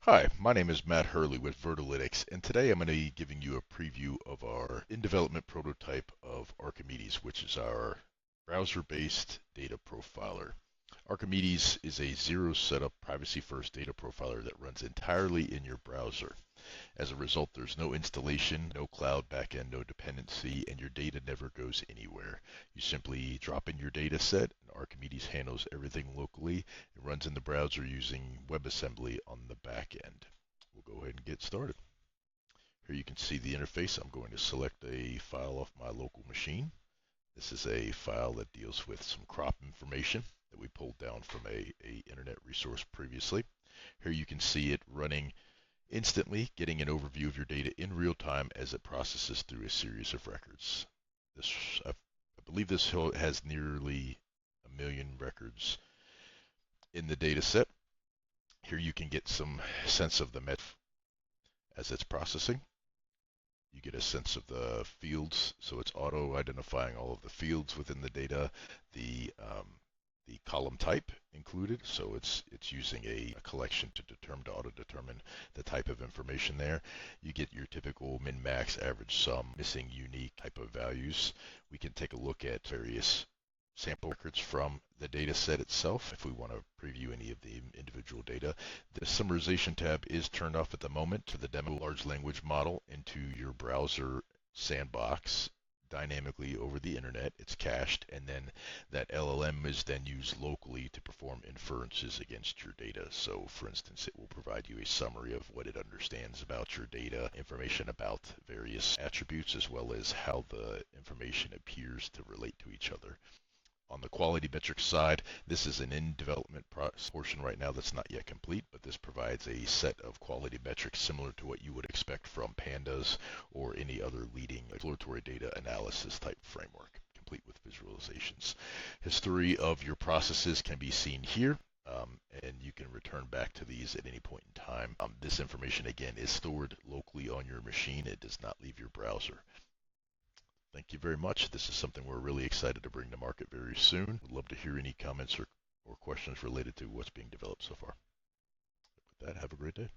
Hi, my name is Matt Hurley with Vertolytics, and today I'm going to be giving you a preview of our in-development prototype of Archimedes, which is our browser-based data profiler. Archimedes is a zero-setup, privacy-first data profiler that runs entirely in your browser. As a result, there's no installation, no cloud backend, no dependency, and your data never goes anywhere. You simply drop in your data set, and Archimedes handles everything locally. It runs in the browser using WebAssembly on the back end. We'll go ahead and get started. Here you can see the interface. I'm going to select a file off my local machine. This is a file that deals with some crop information that we pulled down from a internet resource previously. Here you can see it running instantly, getting an overview of your data in real time as it processes through a series of records. I believe this has nearly 1,000,000 records in the data set. Here you can get some sense of the met as it's processing. You get a sense of the fields, so it's auto-identifying all of the fields within the data, the column type included, so it's using a collection to auto-determine the type of information there. You get your typical min-max, average, sum, missing, unique type of values. We can take a look at various sample records from the data set itself if we want to preview any of the individual data. The summarization tab is turned off at the moment to the demo large language model into your browser sandbox dynamically over the internet. It's cached, and then that LLM is then used locally to perform inferences against your data. So for instance, it will provide you a summary of what it understands about your data, information about various attributes, as well as how the information appears to relate to each other. On the quality metrics side, this is an in-development portion right now that's not yet complete, but this provides a set of quality metrics similar to what you would expect from pandas or any other leading exploratory data analysis type framework, complete with visualizations. History of your processes can be seen here. And you can return back to these at any point in time. This information, again, is stored locally on your machine. It does not leave your browser. Thank you very much. This is something we're really excited to bring to market very soon. Would love to hear any comments or questions related to what's being developed so far. With that, have a great day.